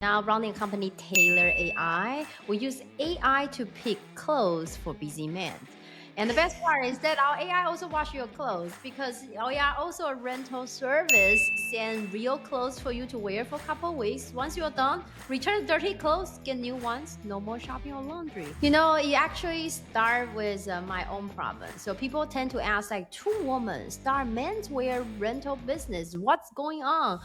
Now running a company Tailor AI, we use AI to pick clothes for busy men. And the best part is that our AI also wash your clothes because our AI also a rental service, send real clothes for you to wear for a couple of weeks. Once you're done, return dirty clothes, get new ones, no more shopping or laundry. You know, it actually start with my own problem. So people tend to ask like two women start menswear rental business. What's going on?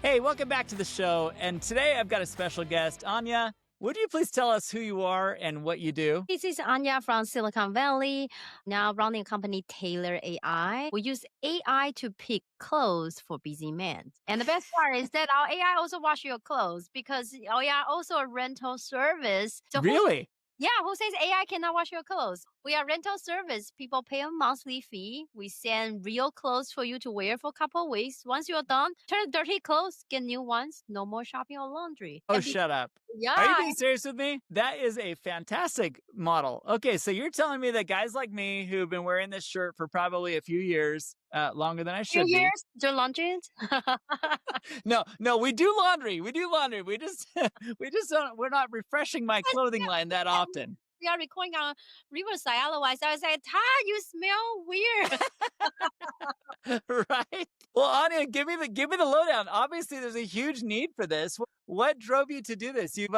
Hey, welcome back to the show. And today I've got a special guest. Anya, would you please tell us who you are and what you do? This is Anya from Silicon Valley, now running a company Tailor AI. We use AI to pick clothes for busy men. And the best part is that our AI also wash your clothes because our AI also a rental service. Really? Who says AI cannot wash your clothes? We are rental service. People pay a monthly fee. We send real clothes for you to wear for a couple of weeks. Once you're done, turn dirty clothes, get new ones. No more shopping or laundry. Oh, shut up. Are you being serious with me? That is a fantastic model. Okay, so you're telling me that guys like me who've been wearing this shirt for probably a few years, longer than I should be. Do laundry? No, we do laundry. We do laundry. We just don't, we're not refreshing my clothing line that often. We are recording on Riverside. Otherwise, I was like, Todd, you smell weird. Right? Well, Anya, give me the lowdown. Obviously, there's a huge need for this. What drove you to do this? You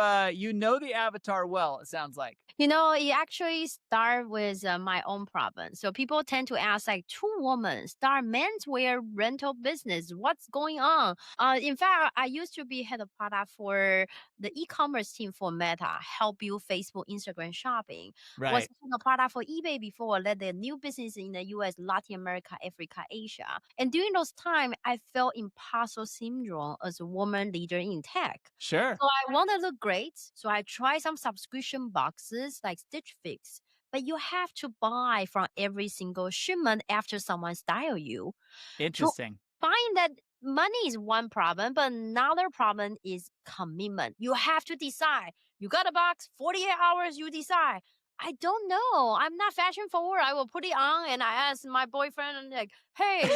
know the avatar well, it sounds like. You know, it actually start with my own problem. So people tend to ask like two women start menswear rental business. What's going on? In fact, I used to be head of product for the e-commerce team for Meta, help build Facebook, Instagram shopping. Was Right. head of product for eBay before, led the new business in the US, Latin America, Africa, Asia. And during those time, I felt imposter syndrome as a woman leader in tech. Sure. So I want to look great. So I try some subscription boxes like Stitch Fix. But you have to buy from every single shipment after someone style you. To Interesting. find that money is one problem, but another problem is commitment. You have to decide. You got a box, 48 hours, you decide. I don't know. I'm not fashion forward. I will put it on and I ask my boyfriend, like, hey,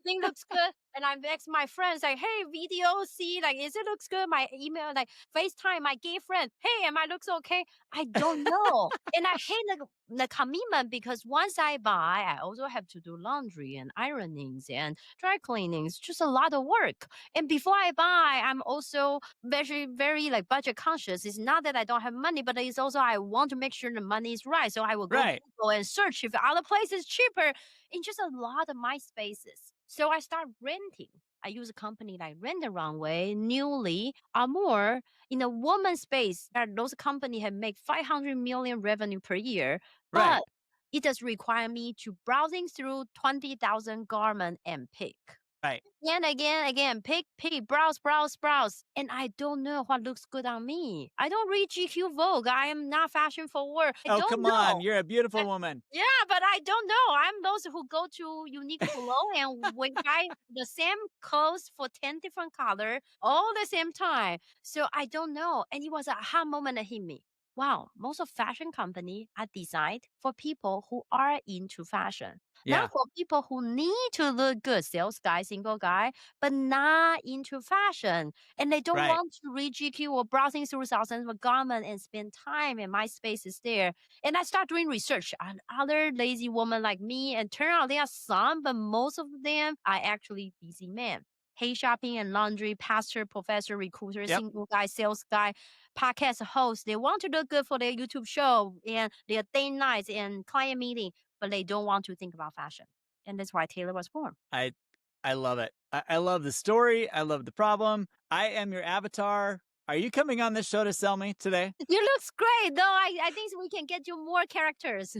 thing looks good. And I ask my friends, like, hey, video, see, like, is it looks good? My email, like, FaceTime, my gay friend, hey, am I looks okay? I don't know. And I hate the commitment because once I buy, I also have to do laundry and ironings and dry cleanings, just a lot of work. And before I buy, I'm also very, very like budget conscious. It's not that I don't have money, but it's also I want to make sure the money is right. So I will go Right. Google and search if other places cheaper in just a lot of my spaces. So I start renting. I use a company like Rent the Runway, Newly, or more. In a woman space, that those company have made 500 million revenue per year, Right. but it does require me to browsing through 20,000 garment and pick. Right. And again, pick, browse. And I don't know what looks good on me. I don't read GQ Vogue. I am not fashion forward. I Oh, don't come know. on. You're a beautiful woman. Yeah, but I don't know. I'm those who go to Uniqlo and we buy the same clothes for 10 different color all the same time. So I don't know. And it was a aha moment that hit me. Wow, most of fashion company are designed for people who are into fashion. Yeah. Not for people who need to look good, sales guy, single guy, but not into fashion. And they don't Right. want to read GQ or browsing through thousands of garments and spend time and my space is there. And I start doing research on other lazy women like me. And turn out there are some, but most of them are actually busy men. Hey shopping and laundry, pastor, professor, recruiter, Yep. single guy, sales guy, podcast host. They want to look good for their YouTube show and their date nights and client meeting, but they don't want to think about fashion. And that's why Taylor was born. I love it. I love the story. I love the problem. I am your avatar. Are you coming on this show to sell me today? You looks great, though. I think we can get you more characters.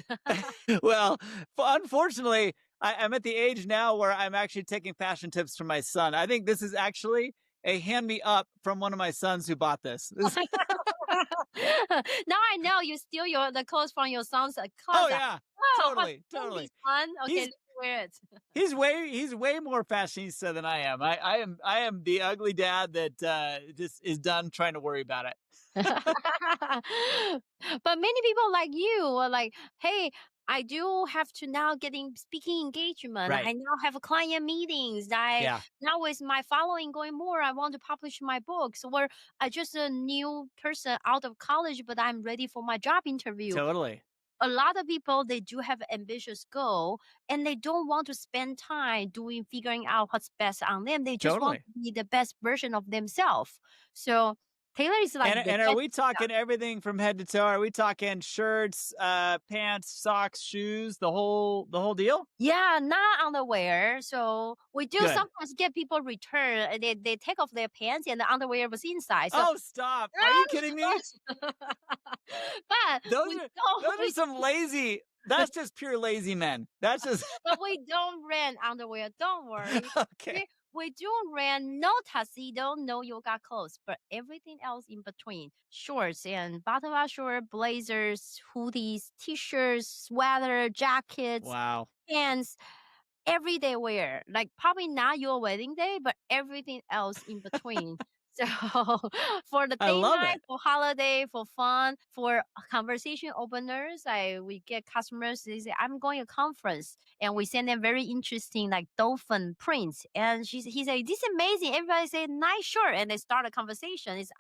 Well, unfortunately, I'm at the age now where I'm actually taking fashion tips from my son. I think this is actually a hand me up from one of my sons who bought this. Now I know you steal the clothes from your son's closet. Oh yeah, Oh, totally. fun. Okay, He's wear it. He's way more fashionista than I am. I am the ugly dad that just is done trying to worry about it. But many people like you are like, hey, I do have to now getting speaking engagement. Right. I now have client meetings. I Yeah. now with my following going more, I want to publish my books. Or I just a new person out of college, but I'm ready for my job interview. Totally. A lot of people they do have ambitious goal and they don't want to spend time doing figuring out what's best on them. They just want Totally. to be the best version of themselves. So Taylor is like And the and are best. we talking everything from head to toe? Are we talking shirts, pants, socks, shoes, the whole deal? Yeah, not underwear. So we do Good. sometimes get people return. They take off their pants and the underwear was inside. So Oh, stop. Are you kidding me? but Those we are don't those are some lazy that's just pure lazy men. That's just but we don't rent underwear. Don't worry. okay. We do rent no tuxedo, no yoga clothes, but everything else in between. Shorts and bottom up short, blazers, hoodies, t-shirts, sweater, jackets, Wow. pants, everyday wear. Like probably not your wedding day, but everything else in between. So for the I date love night, it. for holiday, for fun, for conversation openers, we get customers. They say, "I'm going to conference," and we send them very interesting like dolphin prints. And he said, "This is amazing." Everybody say, "Nice shirt," and they start a conversation. It's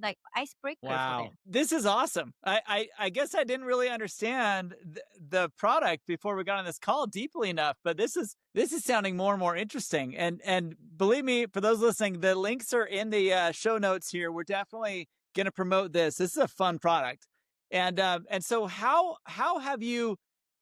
like icebreaker for them. Wow. This is awesome. I guess I didn't really understand the product before we got on this call deeply enough, but this is sounding more and more interesting. And believe me, for those listening, the links are in the show notes here. We're definitely going to promote this. This is a fun product. And so how have you,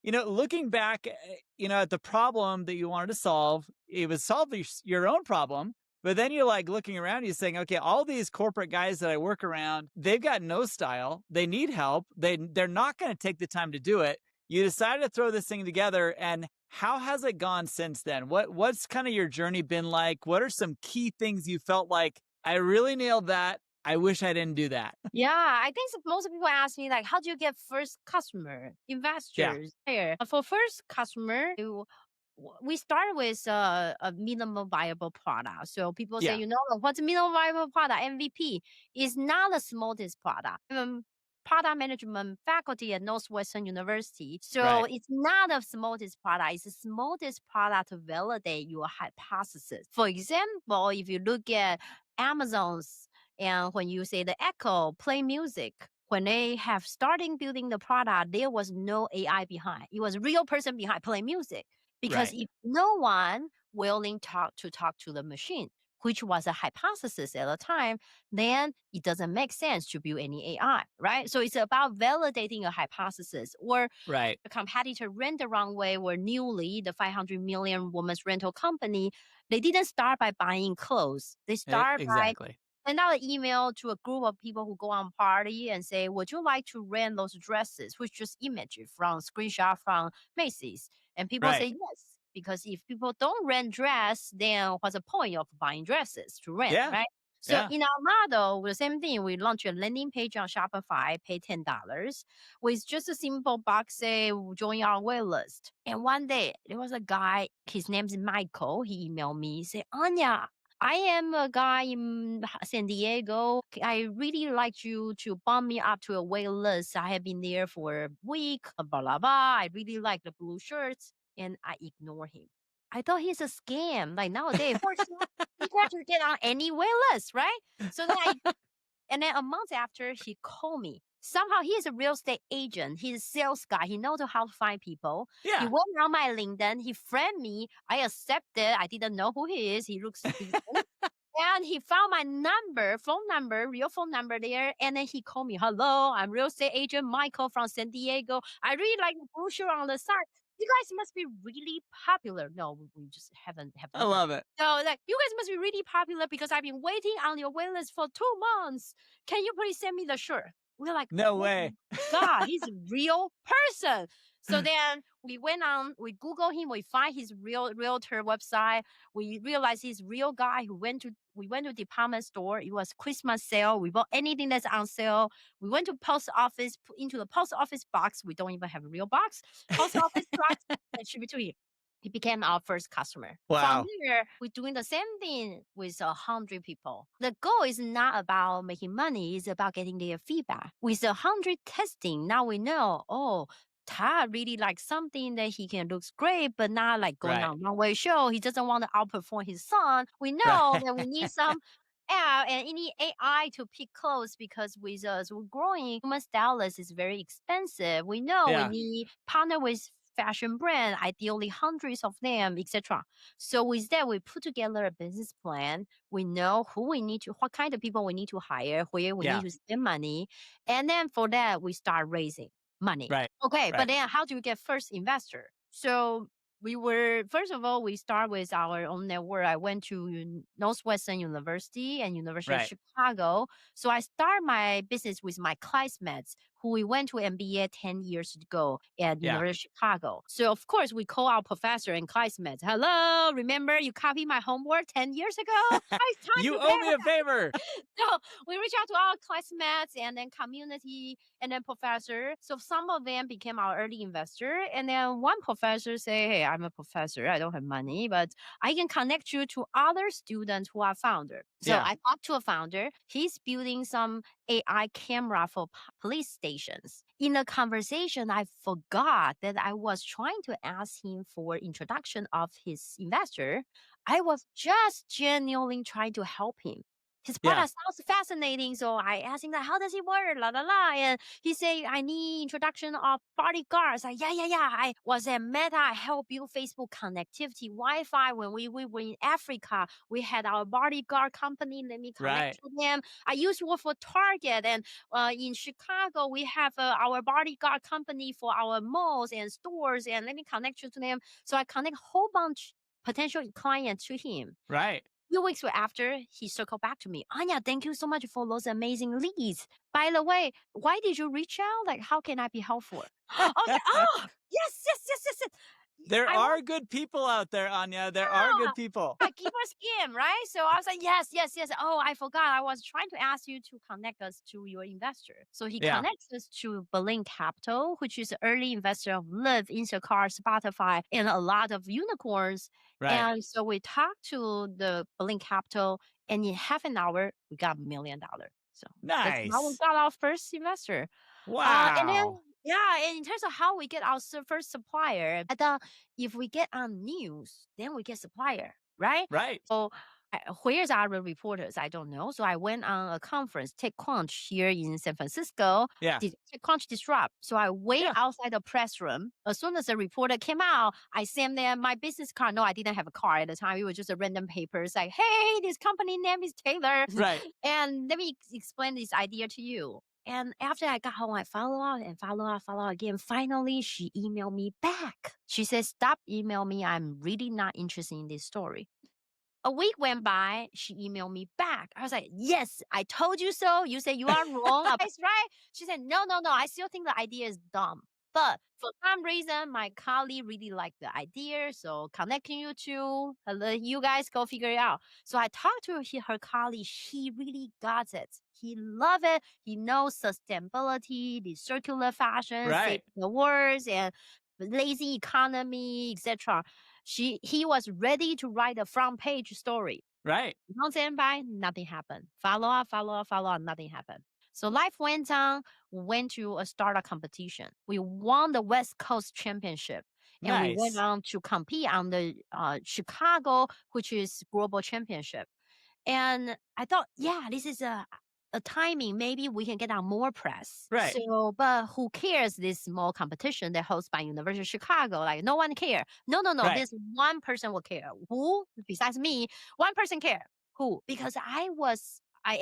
looking back, at the problem that you wanted to solve, it was solve your own problem. But then you're like looking around, you're saying, okay, all these corporate guys that I work around, they've got no style. They need help. They're not going to take the time to do it. You decided to throw this thing together, and how has it gone since then? What's kind of your journey been like? What are some key things you felt like I really nailed that? I wish I didn't do that. Yeah, I think most people ask me like, how do you get first customer, Yeah, investors here? For first customer, we start with a minimum viable product. So people say, yeah, what's a minimum viable product? MVP is not the smallest product. Product management faculty at Northwestern University. So right, it's not the smallest product. It's the smallest product to validate your hypothesis. For example, if you look at Amazon's and when you say the Echo play music, when they have starting building the product, there was no AI behind. It was real person behind play music. Because right, if no one willing talk to the machine, which was a hypothesis at the time, then it doesn't make sense to build any AI, right? So it's about validating a hypothesis or right. a competitor ran the wrong way or newly the 500 million women's rental company, they didn't start by buying clothes. They start by Exactly. send out an email to a group of people who go on party and say, would you like to rent those dresses? Which just image it from screenshot from Macy's. And people say Right. yes. Because if people don't rent dress, then what's the point of buying dresses to rent, Yeah. right? So Yeah. in our model, the same thing. We launch a landing page on Shopify, pay $10 with just a simple box, say join our wait list. And one day there was a guy, his name is Michael. He emailed me, say, Anya, I am a guy in San Diego. I really like you to bump me up to a wait list. I have been there for a week, blah, blah, blah. I really like the blue shirts. And I ignore him. I thought he's a scam. Like nowadays, for sure, you have to get on any wait list, right? So then and then a month after, he called me. Somehow he is a real estate agent. He's a sales guy. He knows how to find people. He Yeah. went on my LinkedIn. He friend me. I accepted. I didn't know who he is. He looks decent. And he found my number, phone number, real phone number there. And then he called me. Hello, I'm real estate agent Michael from San Diego. I really like the brochure on the side. You guys must be really popular. No, we just have I never. love it. So like you guys must be really popular because I've been waiting on your wait list for 2 months. Can you please send me the shirt? We're like, No oh way. my God, he's a real person. So then we went on, we Google him, we find his realtor website. We realized he's real guy who we went to department store. It was Christmas sale. We bought anything that's on sale. We went to post office, put into the post office box. We don't even have a real box. Post office box and ship it to him. He became our first customer. From Wow. there, we're doing the same thing with 100 people. The goal is not about making money, it's about getting their feedback. With 100 testing, now we know, oh, Todd really likes something that he can looks great, but not like going Right. on one-way show. He doesn't want to outperform his son. We know that we need Right. some app and any AI to pick clothes because with us we're growing. Human stylist is very expensive. We know we Yeah. need partner with fashion brand, ideally hundreds of them, etc. So with that, we put together a business plan. We know who we need to, what kind of people we need to hire, where we need Yeah. to spend money, and then for that we start raising money. Right. Okay, but Right. then how do you get first investor? So we were first of all we start with our own network. I went to Northwestern University and University of Right. Chicago. So I start my business with my classmates who we went to MBA 10 years ago at Yeah. University of Chicago. So of course we call our professor and classmates. Hello, remember you copied my homework 10 years ago? It's time You to owe pay. me a favor. So we reach out to our classmates and then community and then professor. So some of them became our early investor. And then one professor say, hey, I'm a professor. I don't have money, but I can connect you to other students who are founder. So Yeah. I talked to a founder. He's building some AI camera for police stations. In the conversation, I forgot that I was trying to ask him for introduction of his investor. I was just genuinely trying to help him. His Yeah. product sounds fascinating, so I asked him like, "How does it work?" La la la, and he said, "I need introduction of bodyguards." Like, yeah, yeah, yeah. I was at Meta. I helped build Facebook connectivity, Wi-Fi. When we were in Africa, we had our bodyguard company. Let me connect Right. to them. I used to work for Target, and in Chicago, we have our bodyguard company for our malls and stores. And let me connect you to them. So I connect a whole bunch potential clients to him. Right. Few weeks after, he circled back to me. Anya, thank you so much for those amazing leads. By the way, why did you reach out? Like, how can I be helpful? I was like, oh, yes, yes, yes, yes, yes. There I want are good people out there, Anya. There are yeah. good people. Yeah, give us game, right? So I was like, yes, yes, yes. Oh, I forgot. I was trying to ask you to connect us to your investor. So he Yeah. connects us to Berlin Capital, which is an early investor of Lyft, Instacart, Spotify, and a lot of unicorns. Right. And so we talked to the Berlin Capital, and in half an hour, we got $1 million. So that's how we Nice. got our first investor. And then Wow. yeah, and in terms of how we get our first supplier, I thought if we get on news, then we get supplier, right? Right. So where's our reporters? I don't know. So I went on a conference, TechCrunch here in San Francisco. Yeah. TechCrunch Disrupt. So I wait Yeah. outside the press room. As soon as the reporter came out, I sent them my business card. No, I didn't have a card at the time. It was just a random paper. It's like, hey, this company name is Taylor. Right. And let me explain this idea to you. And after I got home, I follow up and follow up again. Finally, she emailed me back. She said, stop email me. I'm really not interested in this story. A week went by. She emailed me back. I was like, yes, I told you so. You said you are wrong. It's right. She said, no, no, no. I still think the idea is dumb. But for some reason, my colleague really liked the idea. So connecting you two, let you guys go figure it out. So I talked to her colleague. He really got it. He loved it. He knows sustainability, the circular fashion, save Right. the words, and lazy economy, etc. He was ready to write a front page story. Right. Months went by, nothing happened. Follow up, nothing happened. So life went on. We went to a startup competition. We won the West Coast Championship, and we went Nice. on to compete on the Chicago, which is global championship. And I thought, yeah, this is a timing. Maybe we can get on more press. Right. So, but who cares? This small competition that hosted by University of Chicago, like no one care. No, no, no. Right. This one person will care. Who? Besides me, one person care. Who? Because I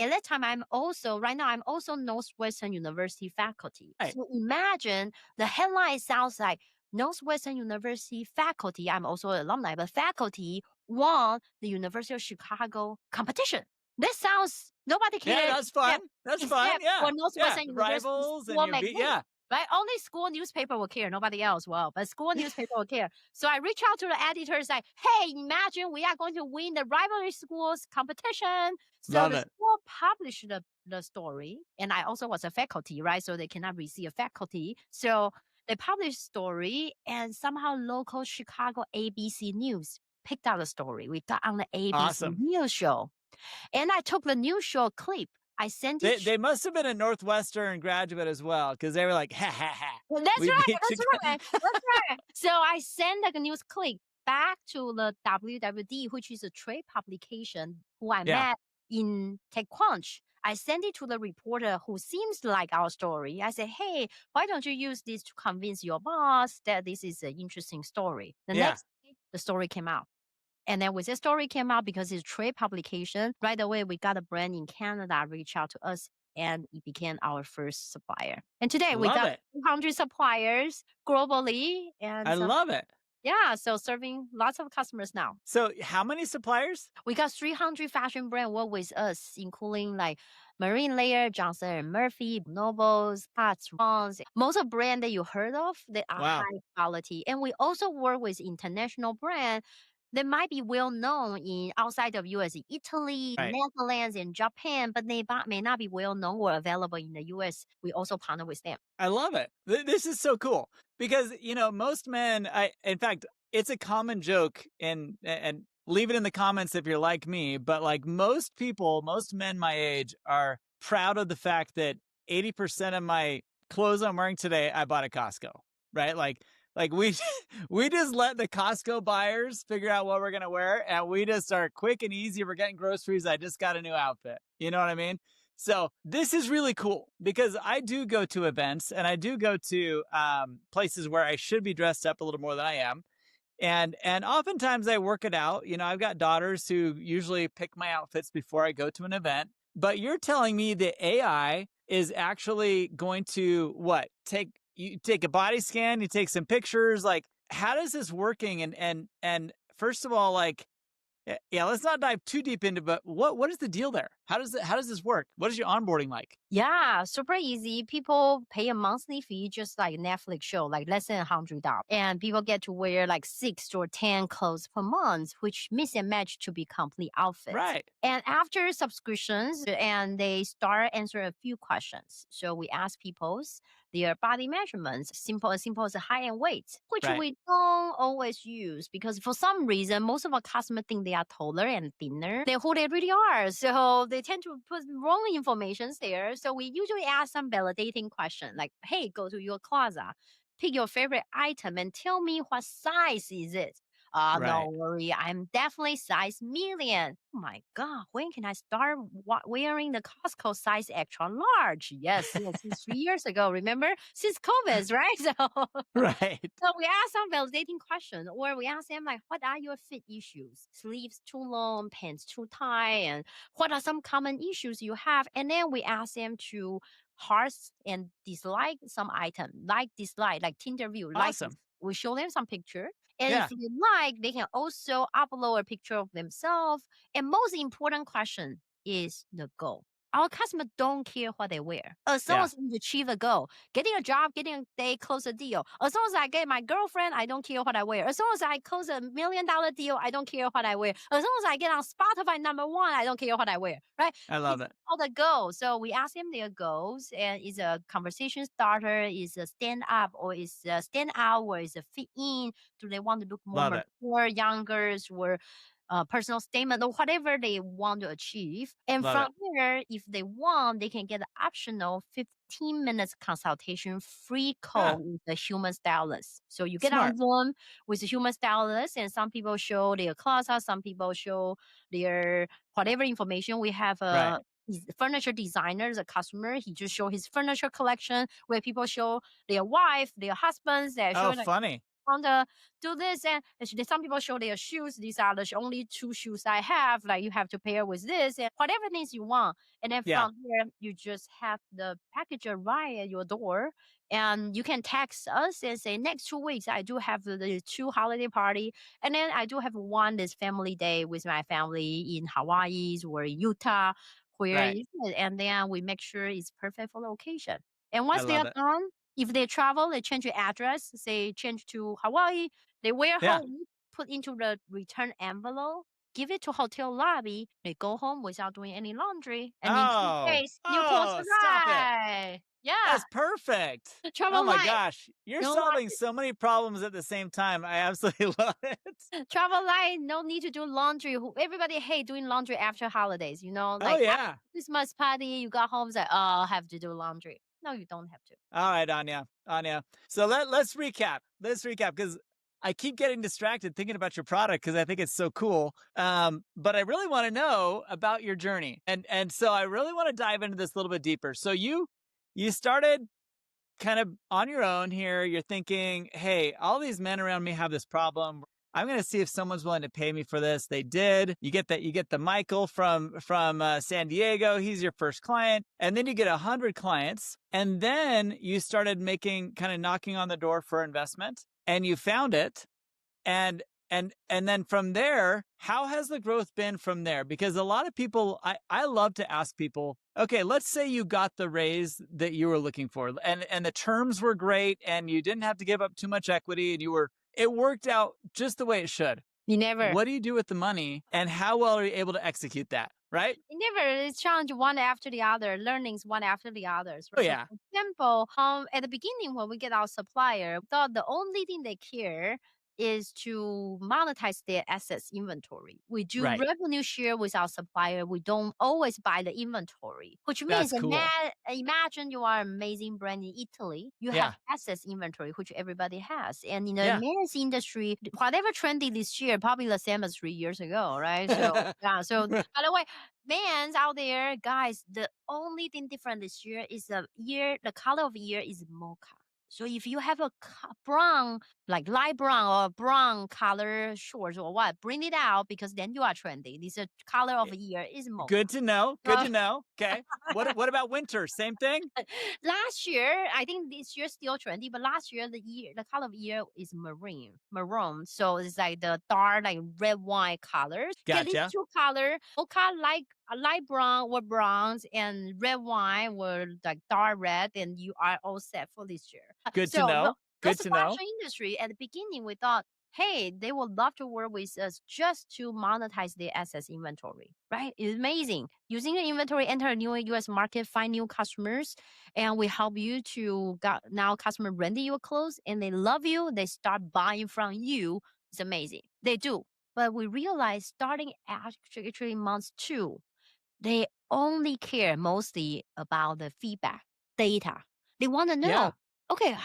at that time I'm also right now I'm also Northwestern University faculty. Right. So imagine the headline sounds like Northwestern University faculty. I'm also an alumni, but faculty won the University of Chicago competition. This sounds nobody Yeah, cared that's fun. That's fun. except Yeah. for Yeah. Northwestern University Rivals and school you beat. magazine. Yeah. Right? Only school newspaper will care. Nobody else will. But school newspaper will care. So I reach out to the editors like, hey, imagine we are going to win the rivalry schools competition. So Love the it. school published the story. And I also was a faculty, right? So they cannot receive a faculty. So They published story and somehow local Chicago ABC News picked out the story. We got on the ABC Awesome. News show. And I took the news show clip. I sent it. They must have been a Northwestern graduate as well, because they were like, "Ha ha ha, Well, that's we right. beat That's Chicago." right. That's right. So I sent like a news clip back to the WWD, which is a trade publication who I Yeah, met in TechCrunch. I sent it to the reporter who seems to like our story. I said, hey, why don't you use this to convince your boss that this is an interesting story? The yeah. next day, the story came out. And then with this story came out because it's trade publication, right away we got a brand in Canada reach out to us and it became our first supplier. And today we Love got it. 200 suppliers globally I and love it. yeah, so serving lots of customers now. So, how many suppliers? We got 300 fashion brand work with us, including like Marine Layer, Johnson and Murphy, Nobles, Hats, Vons. Most of brand that you heard of, they are Wow. high quality. And we also work with international brand that might be well known in outside of US, Italy, Right. Netherlands, and Japan, but they may not be well known or available in the US. We also partner with them. I love it. This is so cool because, most men, in fact, it's a common joke and leave it in the comments if you're like me, but like most people, most men my age are proud of the fact that 80% of my clothes I'm wearing today, I bought at Costco, right? Like we, we just let the Costco buyers figure out what we're going to wear and we just are quick and easy. We're getting groceries. I just got a new outfit. You know what I mean? So this is really cool because I do go to events and I do go to places where I should be dressed up a little more than I am. And oftentimes I work it out. I've got daughters who usually pick my outfits before I go to an event. But you're telling me that AI is actually going to what? You take a body scan, you take some pictures. Like, how does this working? And first of all, like, yeah, let's not dive too deep into, but what is the deal there? How does this work? What is your onboarding like? Yeah, super easy. People pay a monthly fee, just like Netflix show, like less than $100. And people get to wear like 6 or 10 clothes per month, which mix and match to be complete outfits. Right. And after subscriptions, and they start answering a few questions. So we ask people's their body measurements, simple as height and weight, which Right. we don't always use because for some reason, most of our customers think they are taller and thinner than who they really are. So they tend to put wrong information there. So we usually ask some validating question like, hey, go to your closet, pick your favorite item and tell me what size is it. Right. Don't worry. I'm definitely size medium. Oh my God. When can I start wearing the Costco size extra large? Yes, since 3 years ago. Remember? Since COVID, right? Right. So we ask some validating question, or we ask them like, what are your fit issues? Sleeves too long, pants too tight, and what are some common issues you have? And then we ask them to hearts and dislike some item, like dislike, like Tinder view, like this. Awesome. We show them some picture. And if Yeah. they like, they can also upload a picture of themselves. And most important question is the goal. Our customers don't care what they wear. As long Yeah. as we achieve a goal, getting a job, getting a day, close a deal. As long as I get my girlfriend, I don't care what I wear. As long as I close $1 million deal, I don't care what I wear. As long as I get on Spotify #1, I don't care what I wear. Right? I love It's it. all the goals. So we ask them their goals, and is a conversation starter, is a stand up, or is a stand out, or is a fit in? Do they want to look more Love it. mature, younger, or personal statement or whatever they want to achieve. And Love from it. here, if they want, they can get an optional 15 minutes consultation free Yeah. call with a human stylist. So you get on Smart. Zoom with a human stylist, and some people show their closet, some people show their whatever information. We have Right. a furniture designer as a customer. He just show his furniture collection where people show their wife, their husbands, they're Oh, showing like funny. want to do this and some people show their shoes, these are the only two shoes I have, like you have to pair with this and whatever things you want. And then Yeah. from here you just have the package arrive at your door, and you can text us and say next 2 weeks I do have the two holiday party, and then I do have one this family day with my family in Hawaii or Utah, where Right. is it? And then we make sure it's perfect for the occasion. And I once they love are it. done, if they travel, they change your address, say change to Hawaii, they wear Yeah. home, put into the return envelope, give it to hotel lobby, they go home without doing any laundry. And in two Oh. days, new clothes Oh, stop it. arrive. Yeah. is perfect. Oh Travel my light, gosh. You're no solving laundry. so many problems at the same time. I absolutely love it. Travel light, no need to do laundry. Everybody hate doing laundry after holidays, Oh, like after yeah. Christmas party, you got home, it's like, oh, I have to do laundry. No, you don't have to. All right, Anya. Anya. So let's recap. Let's recap because I keep getting distracted thinking about your product because I think it's so cool. But I really want to know about your journey. And so I really want to dive into this a little bit deeper. So you started kind of on your own here. You're thinking, hey, all these men around me have this problem. I'm going to see if someone's willing to pay me for this. They did. You get that. You get the Michael from San Diego. He's your first client, and then you get 100 clients, and then you started making kind of knocking on the door for investment, and you found it, and and then from there, how has the growth been from there? Because a lot of people, I love to ask people, okay, let's say you got the raise that you were looking for, and the terms were great, and you didn't have to give up too much equity, and it worked out just the way it should. You never. What do you do with the money, and how well are you able to execute that? Right? You never. It's challenge one after the other, learnings one after the others. Oh So yeah, for example, at the beginning when we get our supplier, thought the only thing they care is to monetize their assets inventory. We do right. revenue share with our supplier. We don't always buy the inventory, which means That's cool. imagine you are an amazing brand in Italy. You have Yeah, assets inventory, which everybody has. And in the yeah. men's industry, whatever trendy this year, probably the same as 3 years ago, right? So yeah. So by the way, bands out there, guys, the only thing different this year is the color of year is mocha. So if you have a brown, like light brown or brown color shorts or what, bring it out because then you are trendy. This color of year is mocha. Good to know. Good Uh, to know. Okay. What about winter? Same thing. Last year, I think this year still trendy, but last year the color of year is maroon. So it's like the dark, like red wine colors. Get these Gotcha. two color, mocha like a light brown or browns, and red wine were like dark red, and you are all set for this year. Good to So know. those Good to know. fashion industry at the beginning, we thought, hey, they would love to work with us just to monetize their assets inventory, right? It's amazing. Using the inventory, enter a new US market, find new customers, and we help you to got now customer rent your clothes and they love you. They start buying from you. It's amazing. They do. But we realize starting actually month 2, they only care mostly about the feedback data. They want to know, Yeah. okay,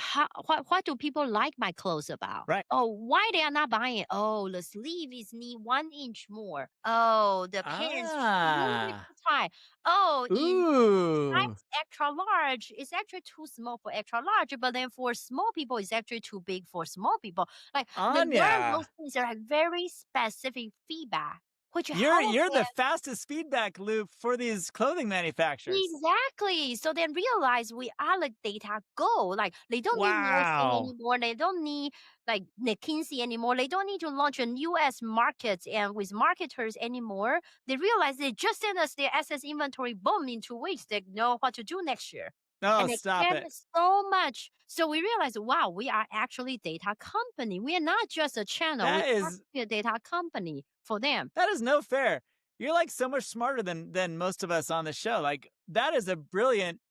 what do people like my clothes about? Right. Oh, why they are not buying it? Oh, the sleeve is need 1 inch more. Oh, the pants a little bit Ah. too tight. Oh, in Ooh. size extra large, it's actually too small for extra large, but then for small people, it's actually too big for small people. Like they learn those Anya. things are like very specific feedback, which help You're the fastest feedback loop for these clothing manufacturers. exactly. So then realize we are like data go. Like they don't need Nielsen Wow. anymore. They don't need like McKinsey anymore. They don't need to launch a US market and with marketers anymore. They realize they just send us their assets inventory. Boom, in 2 weeks, they know what to do next year. Oh, And they stop care it. so much. So we realize, wow, we are actually data company. We are not just a channel. We That are is a data company for them. that is no fair. You're like so much smarter than most of us on the show. Like that is a brilliant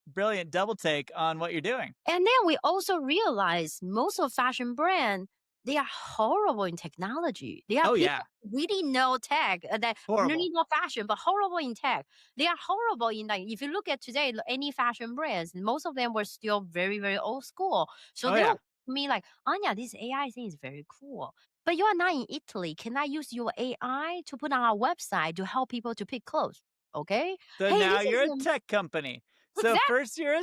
double take on what you're doing. And then we also realize most of fashion brand, they are horrible in technology. They are Oh people yeah. who really know tech, that no Horrible. need no fashion, but horrible in tech. They are horrible in like if you look at today, any fashion brands, most of them were still very, very old school. So Oh they yeah. will me like, Anya, this AI thing is very cool. But you are not in Italy. Can I use your AI to put on our website to help people to pick clothes? Okay. So Hey, now this you're is a tech company. So exactly. first you're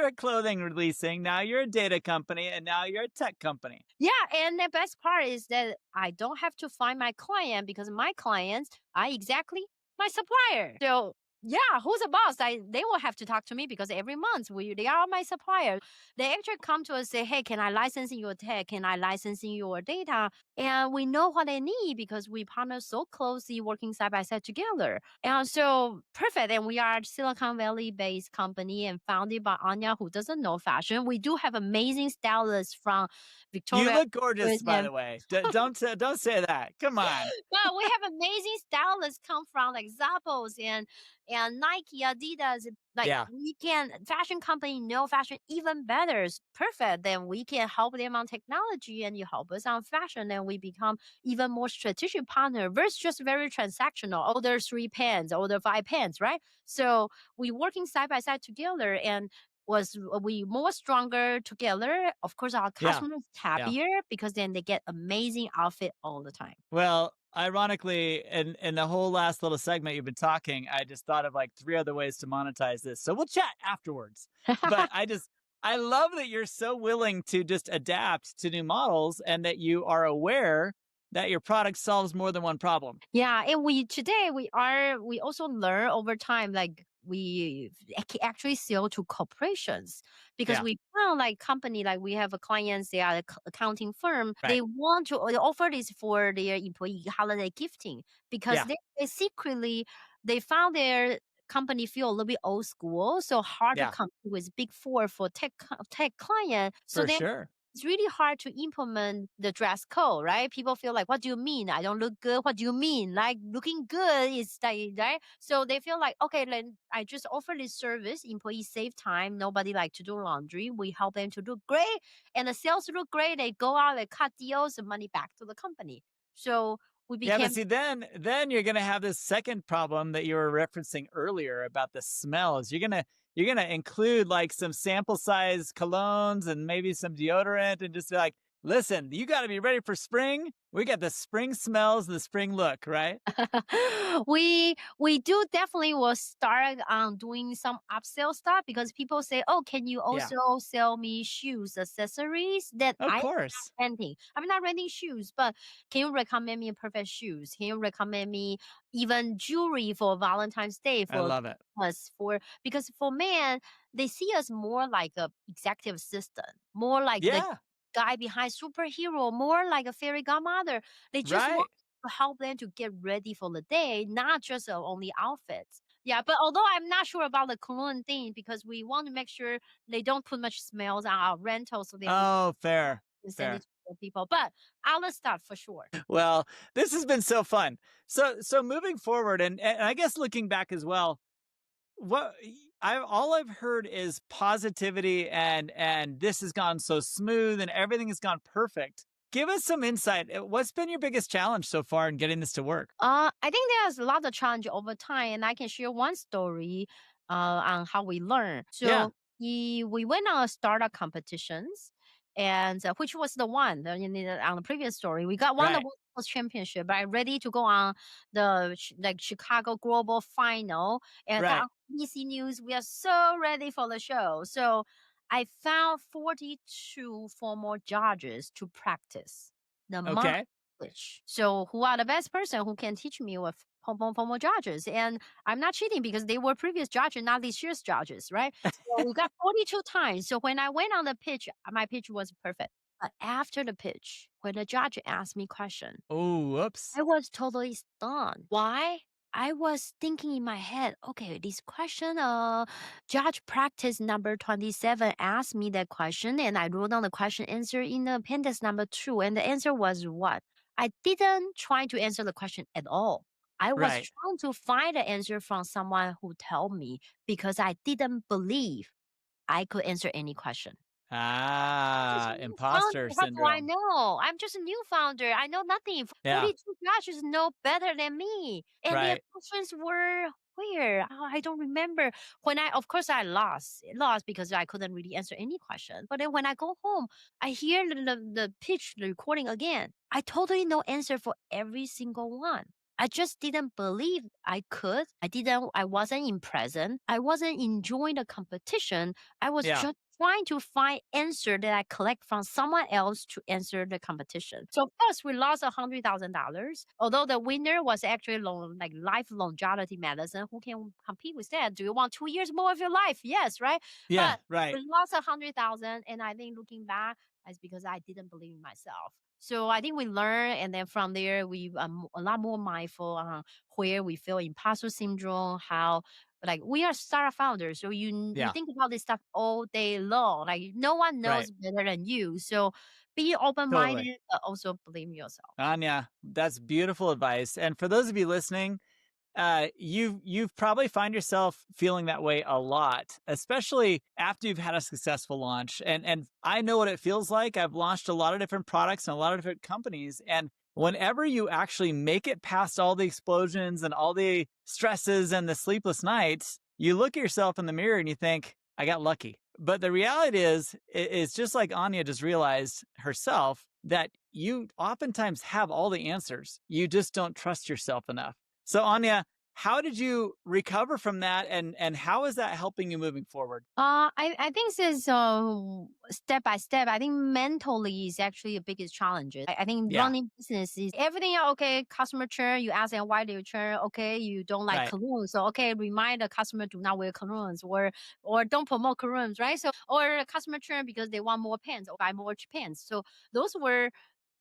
a clothing releasing, now you're a data company, and now you're a tech company. Yeah, and the best part is that I don't have to find my client because my clients are exactly my supplier. So yeah, who's the boss? They will have to talk to me because every month they are my supplier. They actually come to us say, hey, can I license your tech? Can I license your data? And we know what they need because we partner so closely working side by side together. And so perfect. And we are Silicon Valley based company and founded by Anya, who doesn't know fashion. We do have amazing stylists from You Victoria. look gorgeous, by the way. Don't say that. Come on. Well, we have amazing stylists come from like Zappos and And Nike, Adidas, like Yeah. we can fashion company know fashion even better. It's perfect. Then we can help them on technology and you help us on fashion and we become even more strategic partner versus just very transactional. Order three pants, order five pants, right? So we working side by side together and was we more stronger together. Of course, our Yeah. customers Yeah. happier because then they get amazing outfit all the time. Well, ironically, in the whole last little segment you've been talking, I just thought of like 3 other ways to monetize this. So we'll chat afterwards. But I love that you're so willing to just adapt to new models and that you are aware that your product solves more than one problem. Yeah, and we today we also learn over time like we actually sell to corporations because Yeah. we found like company like we have a clients they are a accounting firm Right. they want to they offer this for their employee holiday gifting because Yeah. they secretly they found their company feel a little bit old school so hard to Yeah. compete with big four for tech client so For then sure. it's really hard to implement the dress code, right? People feel like, what do you mean? I don't look good. What do you mean? Like looking good is like, right? So they feel like, okay, then I just offer this service. Employees save time. Nobody like to do laundry. We help them to look great. And the sales look great. They go out, they cut deals and money back to the company. So we Yeah, but became see, then you're gonna have this second problem that you were referencing earlier about the smells. You're gonna include like some sample size colognes and maybe some deodorant and just be like, listen, you gotta be ready for spring. We got the spring smells and the spring look, right? we do definitely will start doing some upsell stuff because people say, "Oh, can you Yeah. also sell me shoes, accessories?" That Of I'm course. not renting. I'm not renting shoes, but can you recommend me a perfect shoes? Can you recommend me even jewelry for Valentine's Day I for love it. us for because for men they see us more like a executive assistant, more like the Yeah, guy behind superhero, more like a fairy godmother. They just want right. to help them to get ready for the day, not just only outfits. Yeah, but although I'm not sure about the cologne thing because we want to make sure they don't put much smells on our rental, so then we Oh, fair. can send it Fair. to the people. But other stuff for sure. Well, this has been so fun. So moving forward and I guess looking back as well, what I all I've heard is positivity and this has gone so smooth and everything has gone perfect. Give us some insight. What's been your biggest challenge so far in getting this to work? I think there's a lot of challenge over time, and I can share one story on how we learn. Yeah, So we went on a startup competitions, and which was the one on the previous story. We got won the right, World Championship, but ready to go on the like Chicago Global Final, and got right. on BC News. We are so ready for the show. So I found 42 former judges to practice the month Okay. English. So who are the best person who can teach me with formal judges? And I'm not cheating because they were previous judges, not this year's judges, right? So we got 42 times. So when I went on the pitch, my pitch was perfect. But after the pitch, when the judge asked me question, Oh, whoops. I was totally stunned. Why? I was thinking in my head, okay, this question, judge practice number 27 asked me that question, and I wrote down the question answer in the appendix number 2, and the answer was what? I didn't try to answer the question at all. I was Right. trying to find the answer from someone who told me because I didn't believe I could answer any question. Just a Ah, new founder. imposter What do I syndrome. know? I'm just a new founder. I know nothing. Yeah, 42 judges know better than me. And their right. questions were where? Oh, I don't remember. When of course, I lost because I couldn't really answer any question. But then when I go home, I hear the pitch, the recording again. I totally know answer for every single one. I just didn't believe I could. I wasn't in present. I wasn't enjoying the competition. I was Yeah, just trying to find answer that I collect from someone else to answer the competition. So first we lost $100,000. Although the winner was actually like life longevity medicine. Who can compete with that? Do you want 2 years more of your life? Yes, right? yeah, But right. we lost 100,000, and I think looking back, it's because I didn't believe in myself. So I think we learn, and then from there we a lot more mindful where we feel imposter syndrome, how like we are startup founders, so you Yeah, think about this stuff all day long. Like no one right. knows better than you. So be open Totally. minded, but also believe in yourself. Anya, that's beautiful advice. And for those of you listening, you've probably find yourself feeling that way a lot, especially after you've had a successful launch. And I know what it feels like. I've launched a lot of different products and a lot of different companies, and whenever you actually make it past all the explosions and all the stresses and the sleepless nights, you look at yourself in the mirror and you think, I got lucky. But the reality is just like Anya just realized herself, that you oftentimes have all the answers. You just don't trust yourself enough. So Anya, how did you recover from that, and how is that helping you moving forward? I think this step by step. I think mentally is actually the biggest challenge. I think Yeah, running business is everything. Okay, customer churn. You ask them why they churn. Okay, you don't like right. cologne, so okay, remind the customer do not wear colognes or don't promote colognes, right? So or customer churn because they want more pens or buy more pens. So those were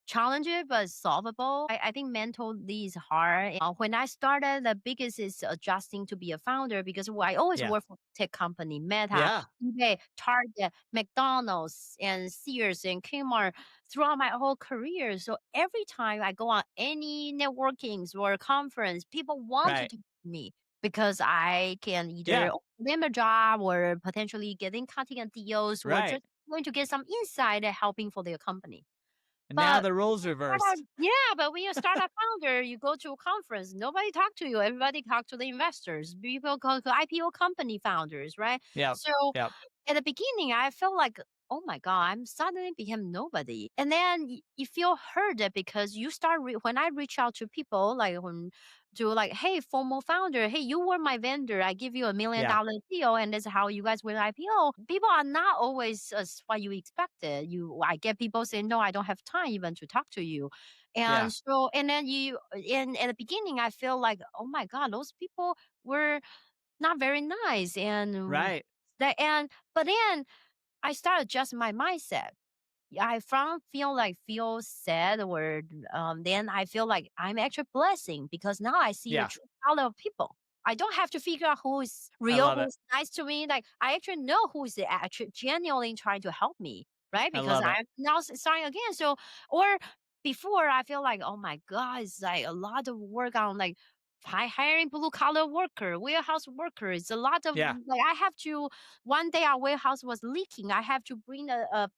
challenging but solvable. I think mentally is hard. When I started, the biggest is adjusting to be a founder because I always Yeah. work for tech company, Meta, Yeah. eBay, Target, McDonald's, and Sears and Kmart throughout my whole career. So every time I go on any networkings or conference, people want to Right. talk to me because I can either Yeah. offer them a job or potentially getting cutting deals or Right. just going to get some insight helping for their company. And now But the roles reversed. but when you're a startup founder, you go to a conference, nobody talk to you. Everybody talk to the investors. People go to IPO company founders, right? Yep. So Yep. at the beginning, I felt like, oh my God, I'm suddenly became nobody. And then you feel hurt because you start, when I reach out to people, like when, to like, hey, former founder, hey, you were my vendor. I give you a million Yeah. dollar deal, and that's how you guys win IPO. People are not always as what you expected. I get people saying, no, I don't have time even to talk to you. Yeah. And so, and then and at the beginning, I feel like, oh my God, those people were not very nice. Right. But then I started adjusting my mindset. I from feel sad or then I feel like I'm actually blessing because now I see the Yeah. true color of people. I don't have to figure out who is I real, love it. who's nice to me. Like I actually know who is actually genuinely trying to help me, right? I Because love it. I'm now starting again. So or before I feel like, oh my God, it's like a lot of work on like hiring blue collar worker, warehouse worker. It's a lot of Yeah. like I have to one day our warehouse was leaking. I have to bring a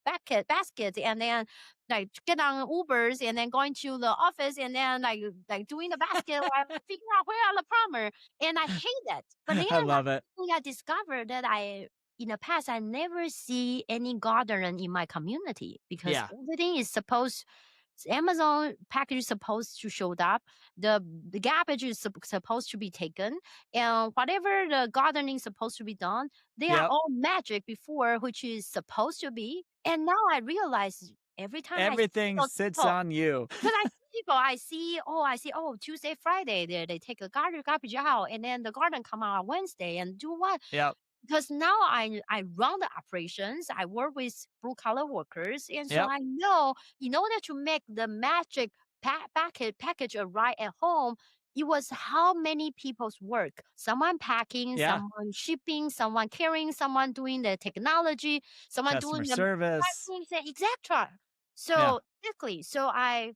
basket and then like get on Ubers and then going to the office and then like doing the basket while figuring out where are the plumber. And I hate that. But then I love it. I discovered that I in the past I never see any gardener in my community because Yeah. everything is supposed Amazon package is supposed to show up. The garbage is supposed to be taken, and whatever the gardening is supposed to be done, they are Yep. all magic before, which is supposed to be. And now I realize every time I see Everything those sits people, on you. because I see people, I see, oh, Tuesday, Friday, they take a garbage out, and then the garden come out on Wednesday and do what? Yep. Because now I run the operations, I work with blue collar workers, and so Yep. I know in order to make the magic package arrive at home, it was how many people's work. Someone packing, Yeah. someone shipping, someone carrying, someone doing the technology, someone Customer doing the service. etc. Yeah. So exactly. So I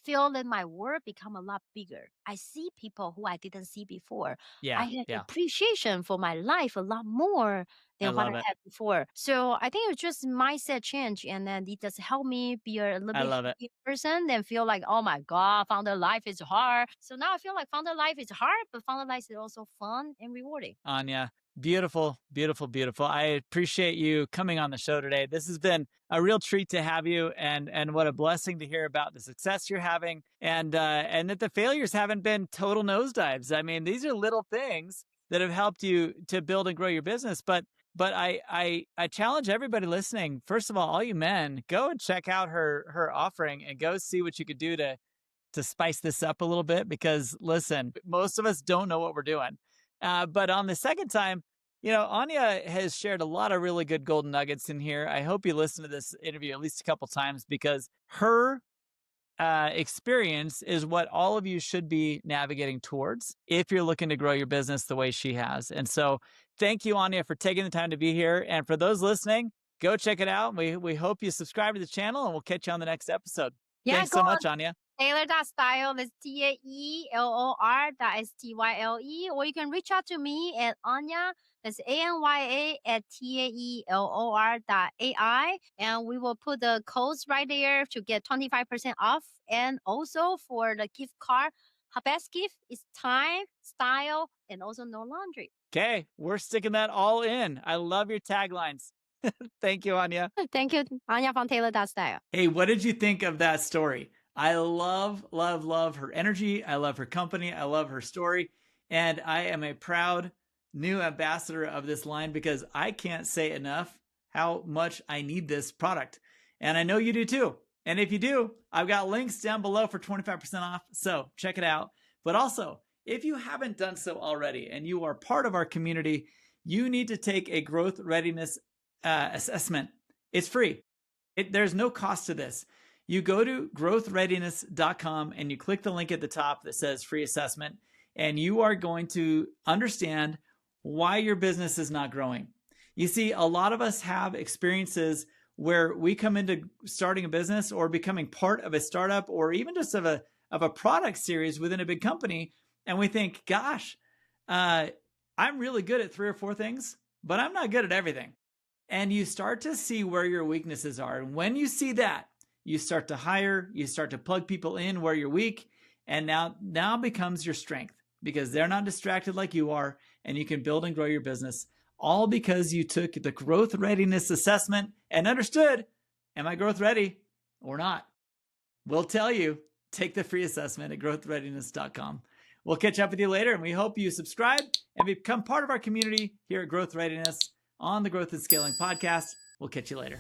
feel that my world become a lot bigger. I see people who I didn't see before. I Yeah. had Yeah. appreciation for my life a lot more I than what I love it. had before. So I think it's just mindset change, and then it does help me be a little I bit love it. happier person than feel like, oh my God, founder life is hard. So now I feel like founder life is hard, but founder life is also fun and rewarding. Anya. Beautiful, beautiful, beautiful. I appreciate you coming on the show today. This has been a real treat to have you, and what a blessing to hear about the success you're having, and that the failures haven't been total nosedives. I mean, these are little things that have helped you to build and grow your business. But I challenge everybody listening. First of all you men, go and check out her offering and go see what you could do to spice this up a little bit, because listen, most of us don't know what we're doing. But on the second time, Anya has shared a lot of really good golden nuggets in here. I hope you listen to this interview at least a couple times, because her experience is what all of you should be navigating towards if you're looking to grow your business the way she has. And so thank you, Anya, for taking the time to be here. And for those listening, go check it out. We hope you subscribe to the channel, and we'll catch you on the next episode. Yeah, Thanks go so much, Anya. Taylor.style is TAELOR.STYLE, or you can reach out to me at Anya, that's ANYA at TAELOR.AI, and we will put the codes right there to get 25% off. And also for the gift card, her best gift is time, style, and also no laundry. Okay, we're sticking that all in. I love your taglines. Thank you, Anya. Thank you, Anya from Taylor.style. Hey, what did you think of that story? I love, love, love her energy. I love her company. I love her story. And I am a proud new ambassador of this line because I can't say enough how much I need this product. And I know you do too. And if you do, I've got links down below for 25% off. So check it out. But also, if you haven't done so already and you are part of our community, you need to take a growth readiness assessment. It's free. There's no cost to this. You go to growthreadiness.com and you click the link at the top that says free assessment, and you are going to understand why your business is not growing. You see, a lot of us have experiences where we come into starting a business or becoming part of a startup or even just of a product series within a big company, and we think, gosh, I'm really good at 3 or 4 things, but I'm not good at everything. And you start to see where your weaknesses are. And when you see that, you start to hire, you start to plug people in where you're weak, and now becomes your strength because they're not distracted like you are, and you can build and grow your business, all because you took the growth readiness assessment and understood, am I growth ready or not? We'll tell you. Take the free assessment at growthreadiness.com. We'll catch up with you later, and we hope you subscribe and become part of our community here at Growth Readiness on the Growth and Scaling podcast. We'll catch you later.